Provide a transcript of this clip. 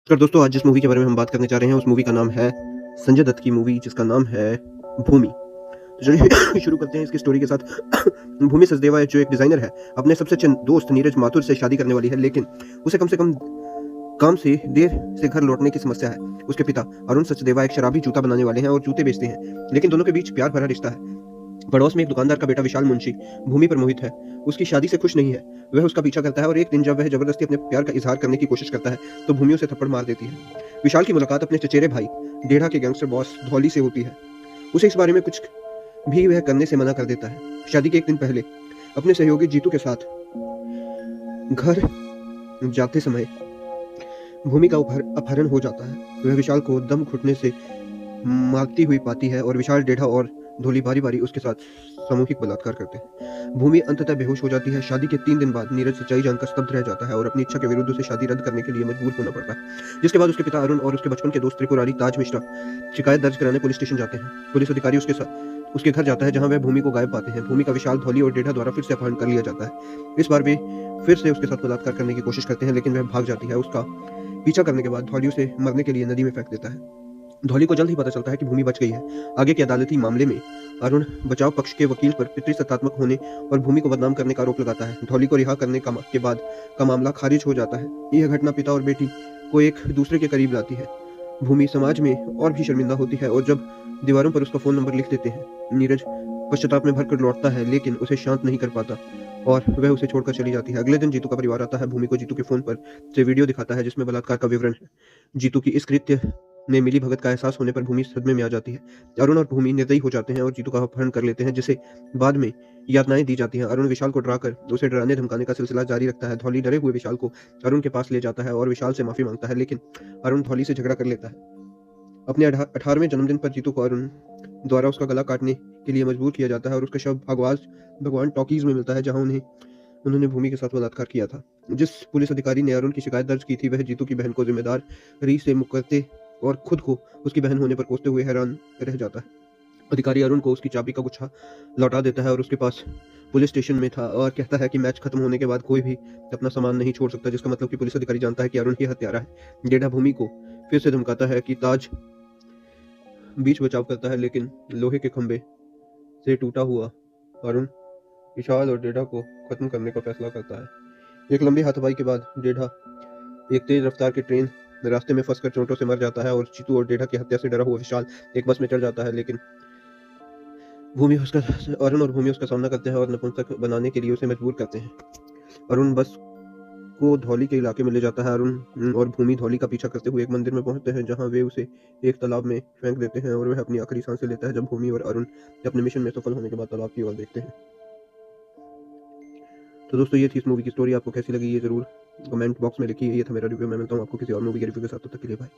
नमस्कार दोस्तों, आज जिस मूवी के बारे में हम बात करने जा रहे हैं, उस मूवी का नाम है संजय दत्त की मूवी जिसका नाम है भूमि। तो चलिए शुरू करते हैं इसकी स्टोरी के साथ। भूमि सचदेवा जो एक डिज़ाइनर है, अपने सबसे अच्छे दोस्त नीरज माथुर से शादी करने वाली है, लेकिन उसे कम से कम काम से देर से घर लौटने की समस्या है। उसके पिता अरुण सचदेवा एक शराबी जूता बनाने वाले हैं और जूते बेचते हैं, लेकिन दोनों के बीच प्यार भरा रिश्ता है। पड़ोस में एक दुकानदार का बेटा विशाल मुंशी भूमि पर मोहित है। उसकी शादी से खुश नहीं है। वह उसका पीछा करता है और एक दिन जब वह जबरदस्ती अपने प्यार का इजहार करने की कोशिश करता है, तो भूमि उसे थप्पड़ मार देती है। विशाल की मुलाकात अपने चचेरे भाई डेढ़ा के गैंगस्टर बॉस धौली से होती है। उसे इस बारे में कुछ भी वह करने से मना कर देता है। शादी के एक दिन पहले अपने सहयोगी जीतू के साथ घर जाते समय भूमि का अपहरण हो जाता है। वह विशाल को दम घुटने से मारती हुई पाती है और विशाल डेढ़ा और धोली बारी-बारी उसके साथ सामूहिक बलात्कार करते हैं। भूमि अंततः बेहोश हो जाती है। शादी के 3 दिन बाद नीरज सच्चाई जानकर स्तब्ध रह जाता है और अपनी इच्छा के विरुद्ध उसे शादी रद्द करने के लिए मजबूर होना पड़ता है। जिसके बाद उसके पिता अरुण और उसके बचपन के दोस्त त्रिपुरारी ताज मिश्रा शिकायत दर्ज कराने पुलिस स्टेशन जाते हैं। पुलिस अधिकारी उसके घर जाता है, जहां वह भूमि को गायब पाते हैं। भूमि का विशाल, धौली और डेढ़ा द्वारा फिर से अपहरण कर लिया जाता है। इस बार वे फिर से उसके साथ बलात्कार करने की कोशिश करते हैं, लेकिन वह भाग जाती है। उसका पीछा करने के बाद धौली उसे मरने के लिए नदी में फेंक देता है। धौली को जल्द ही पता चलता है कि भूमि बच गई है। आगे के अदालती मामले में अरुण बचाव पक्ष के वकील पर पितृसत्तात्मक होने और भूमि को बदनाम करने का आरोप लगाता है। धौली को रिहा करने के बाद का मामला खारिज हो जाता है। यह घटना पिता और बेटी को एक दूसरे के करीब लाती है। भूमि समाज में और भी शर्मिंदा होती है और जब दीवारों पर उसका फोन नंबर लिख देते हैं, नीरज पश्चाताप में भरकर लौटता है, लेकिन उसे शांत नहीं कर पाता और वह उसे छोड़कर चली जाती है। अगले दिन जीतू का परिवार आता है। भूमि को जीतू के फोन पर से वीडियो दिखाता है जिसमें बलात्कार का विवरण है। जीतू की इस कृत्य में मिली भगत का एहसास होने पर भूमि सदमे में आ जाती है। अरुण और भूमि निर्दयी हो जाते हैं और जीतू का अपहरण कर लेते हैं, जिसे बाद में यातनाएं दी जाती हैं। अरुण विशाल को डराकर उसे डराने धमकाने का सिलसिला जारी रखता है। धौली डरे हुए विशाल को अरुण के पास ले जाता है और विशाल से माफी मांगता है, लेकिन अरुण धौली से झगड़ा कर लेता है। अपने 18वें जन्मदिन पर जीतू को अरुण द्वारा उसका गला काटने के लिए मजबूर किया जाता है और उसका शव भगवान टॉकीज में मिलता है, जहां उन्होंने भूमि के साथ बलात्कार किया था। जिस पुलिस अधिकारी ने अरुण की शिकायत दर्ज की थी, वह जीतू की बहन को जिम्मेदार री से मुकरते और खुद को उसकी बहन होने पर कोसते हुए हैरान रह जाता है। अधिकारी अरुण को उसकी चाबी का गुच्छा लौटा देता है और उसके पास पुलिस स्टेशन में था और कहता है कि मैच खत्म होने के बाद कोई भी अपना सामान नहीं छोड़ सकता, जिसका मतलब कि पुलिस अधिकारी जानता है कि अरुण ही हत्यारा है। डेढ़ा भूमि को फिर से धमकाता है कि ताज बीच बचाव करता है, लेकिन लोहे के खंभे से टूटा हुआ अरुण विशाल और डेढ़ा को खत्म करने का फैसला करता है। एक लंबी हाथापाई के बाद डेढ़ा एक तेज रफ्तार की ट्रेन रास्ते में फंसकर चोटों से मर जाता है और जीतू और डेढ़ा की हत्या से डरा हुआ विशाल एक बस में चढ़ जाता है, लेकिन भूमि उसका अरुण और भूमि उसका सामना करते हैं और नपुंसक बनाने के लिए उसे मजबूर करते हैं। अरुण बस को धौली के इलाके में ले जाता है। अरुण और भूमि धौली का पीछा करते हुए एक मंदिर में पहुंचते हैं, जहां वे उसे एक तालाब में फेंक देते हैं और वह अपनी आखिरी सांसें लेता है जब भूमि और अरुण अपने मिशन में सफल होने के बाद तालाब की ओर देखते हैं। तो दोस्तों, ये थी इस मूवी की स्टोरी। आपको कैसी लगी ये जरूर कमेंट बॉक्स में लिखिए। ये था मेरा रिव्यू। मैं मिलता हूँ आपको किसी और मूवी के रिव्यू के साथ। तब तक के लिए बाय।